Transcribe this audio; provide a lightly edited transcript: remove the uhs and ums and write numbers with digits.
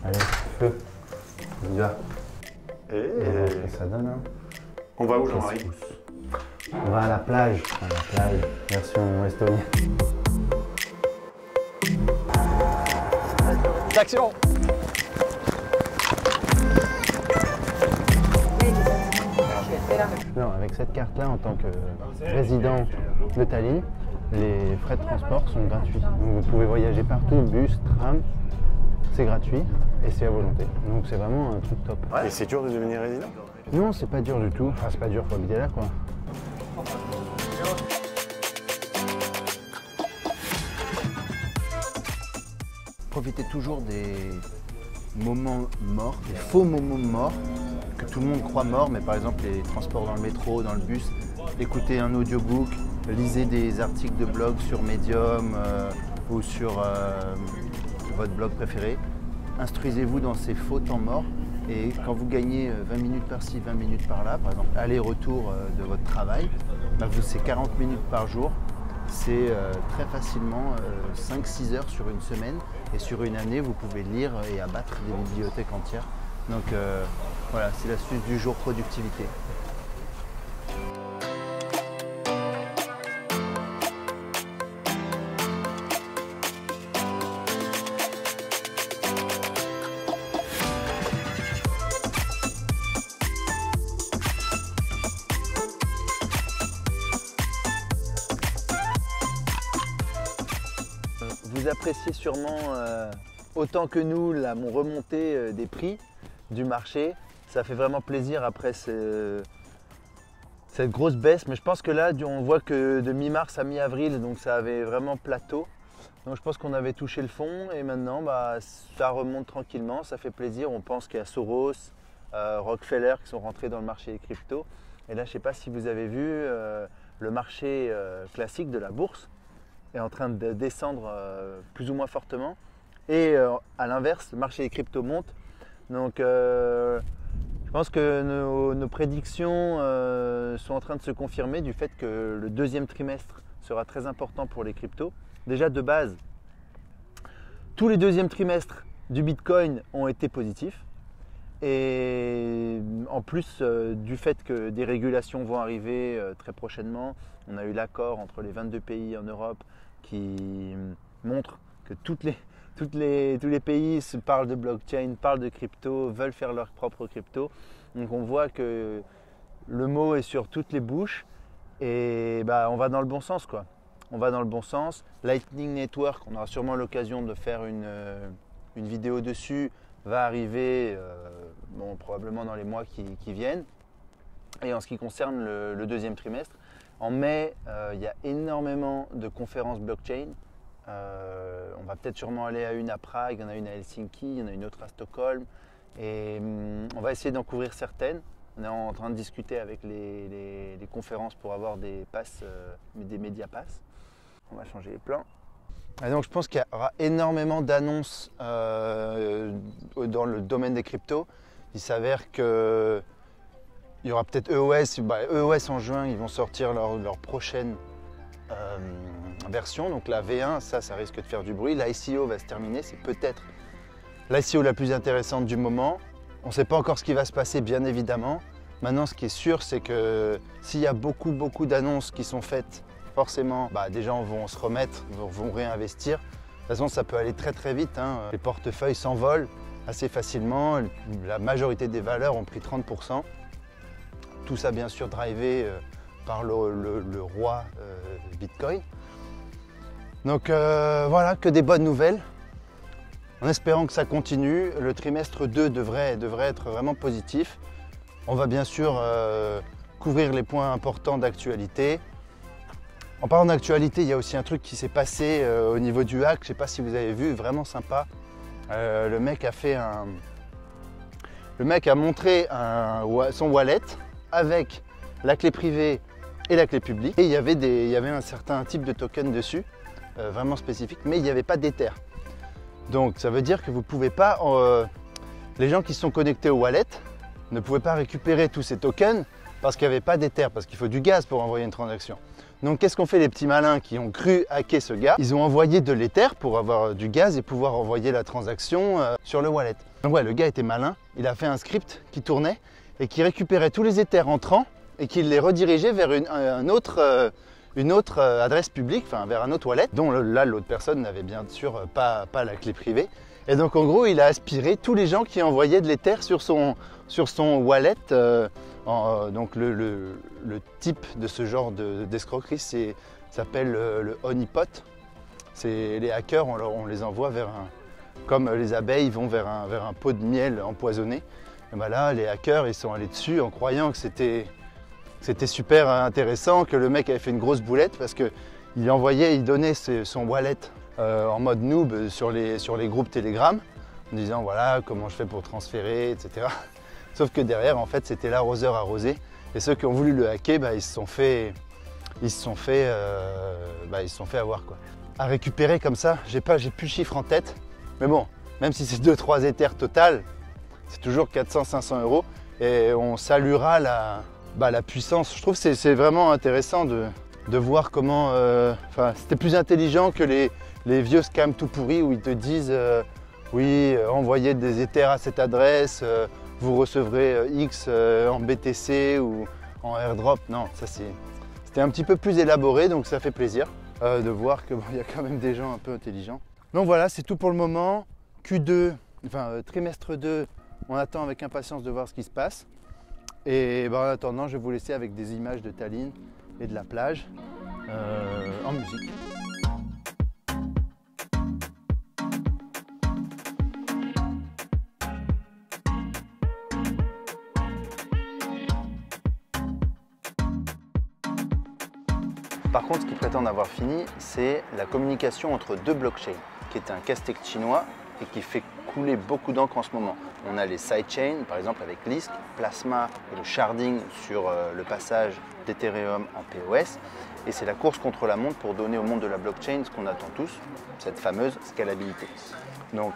Allez, feu. On y va. Ça donne, hein. On va où, Jean-Marie? On va à la plage, version estonienne. Action! Non, avec cette carte-là, en tant que résident de Tallinn, les frais de transport sont gratuits. Donc vous pouvez voyager partout, bus, tram, c'est gratuit et c'est à volonté. Donc c'est vraiment un truc top. Ouais. Et c'est dur de devenir résident? Non, c'est pas dur du tout. Enfin, c'est pas dur, faut habiter là, quoi. Profitez toujours des moments morts, des faux moments morts, que tout le monde croit morts, mais par exemple les transports dans le métro, dans le bus, écoutez un audiobook, lisez des articles de blog sur Medium ou sur votre blog préféré. Instruisez-vous dans ces faux temps morts et quand vous gagnez 20 minutes par-ci, 20 minutes par-là, par exemple aller-retour de votre travail, bah c'est 40 minutes par jour. C'est très facilement 5-6 heures sur une semaine et sur une année vous pouvez lire et abattre des bibliothèques entières. Donc voilà, c'est l'astuce du jour productivité. Vous appréciez sûrement autant que nous la remontée des prix du marché. Ça fait vraiment plaisir après cette grosse baisse. Mais je pense que là, on voit que de mi-mars à mi-avril, donc ça avait vraiment plateau. Donc je pense qu'on avait touché le fond et maintenant bah, ça remonte tranquillement, ça fait plaisir. On pense qu'il y a Soros, Rockefeller qui sont rentrés dans le marché des cryptos. Et là, je ne sais pas si vous avez vu, le marché classique de la bourse est en train de descendre plus ou moins fortement. Et à l'inverse, le marché des cryptos monte. Donc je pense que nos prédictions sont en train de se confirmer du fait que le deuxième trimestre sera très important pour les cryptos. Déjà de base, tous les deuxièmes trimestres du Bitcoin ont été positifs. Et en plus du fait que des régulations vont arriver très prochainement, on a eu l'accord entre les 22 pays en Europe qui montre que tous les pays se parlent de blockchain, parlent de crypto, veulent faire leur propre crypto. Donc on voit que le mot est sur toutes les bouches et bah, on va dans le bon sens, quoi. On va dans le bon sens. Lightning Network, on aura sûrement l'occasion de faire une vidéo dessus, va arriver bon, probablement dans les mois qui viennent. Et en ce qui concerne le deuxième trimestre, en mai, il y a énormément de conférences blockchain. On va peut-être sûrement aller à une à Prague, il y en a une à Helsinki, il y en a une autre à Stockholm. Et on va essayer d'en couvrir certaines. On est en train de discuter avec les conférences pour avoir des passes, des média passes. On va changer les plans. Et donc je pense qu'il y aura énormément d'annonces dans le domaine des cryptos. Il s'avère que il y aura peut-être EOS. EOS en juin, ils vont sortir leur prochaine version. Donc la V1, ça risque de faire du bruit. L'ICO va se terminer. C'est peut-être l'ICO la plus intéressante du moment. On ne sait pas encore ce qui va se passer, bien évidemment. Maintenant, ce qui est sûr, c'est que s'il y a beaucoup d'annonces qui sont faites, forcément, des gens vont se remettre, vont réinvestir. De toute façon, ça peut aller très vite, hein. Les portefeuilles s'envolent assez facilement. La majorité des valeurs ont pris 30%. Tout ça, bien sûr, drivé par le roi Bitcoin. Donc voilà, que des bonnes nouvelles. En espérant que ça continue, le trimestre 2 devrait être vraiment positif. On va bien sûr couvrir les points importants d'actualité. En parlant d'actualité, il y a aussi un truc qui s'est passé au niveau du hack. Je ne sais pas si vous avez vu, vraiment sympa. Le mec a montré son wallet avec la clé privée et la clé publique. Et il y avait un certain type de token dessus, vraiment spécifique, mais il n'y avait pas d'Ether. Donc ça veut dire que vous ne pouvez pas, les gens qui sont connectés au wallet ne pouvaient pas récupérer tous ces tokens parce qu'il n'y avait pas d'Ether, parce qu'il faut du gaz pour envoyer une transaction. Donc qu'est-ce qu'ont fait les petits malins qui ont cru hacker ce gars? Ils ont envoyé de l'Ether pour avoir du gaz et pouvoir envoyer la transaction sur le wallet. Donc ouais, le gars était malin, il a fait un script qui tournait et qui récupérait tous les Ethers entrants et qui les redirigeait vers une autre adresse publique, enfin vers un autre wallet, dont là l'autre personne n'avait bien sûr pas la clé privée. Et donc en gros, il a aspiré tous les gens qui envoyaient de l'Ether sur son wallet. Donc le type de ce genre d'escroquerie s'appelle le honeypot. Les hackers, on les envoie vers comme les abeilles vont vers un pot de miel empoisonné. Et ben là, les hackers, ils sont allés dessus en croyant que c'était super intéressant, que le mec avait fait une grosse boulette parce qu'il donnait son wallet en mode noob sur les groupes Telegram en disant voilà comment je fais pour transférer, etc. Sauf que derrière, en fait, c'était l'arroseur arrosé. Et ceux qui ont voulu le hacker, bah, ils se sont fait avoir, quoi. À récupérer comme ça, j'ai plus le chiffre en tête. Mais bon, même si c'est 2-3 Ethers total, c'est toujours 400-500 € et on saluera la puissance. Je trouve que c'est vraiment intéressant de voir comment... c'était plus intelligent que les vieux scams tout pourris où ils te disent oui, envoyez des Ethers à cette adresse, vous recevrez X en BTC ou en airdrop. Non, ça c'était un petit peu plus élaboré, donc ça fait plaisir de voir qu'il y a quand même des gens un peu intelligents. Donc voilà, c'est tout pour le moment. Q2, trimestre 2, on attend avec impatience de voir ce qui se passe. Et en attendant, je vais vous laisser avec des images de Tallinn et de la plage en musique. Par contre, ce qu'ils prétendent avoir fini, c'est la communication entre deux blockchains, qui est un casse-tête chinois et qui fait couler beaucoup d'encre en ce moment. On a les sidechains, par exemple avec Lisk, Plasma et le sharding sur le passage d'Ethereum en POS. Et c'est la course contre la montre pour donner au monde de la blockchain ce qu'on attend tous, cette fameuse scalabilité. Donc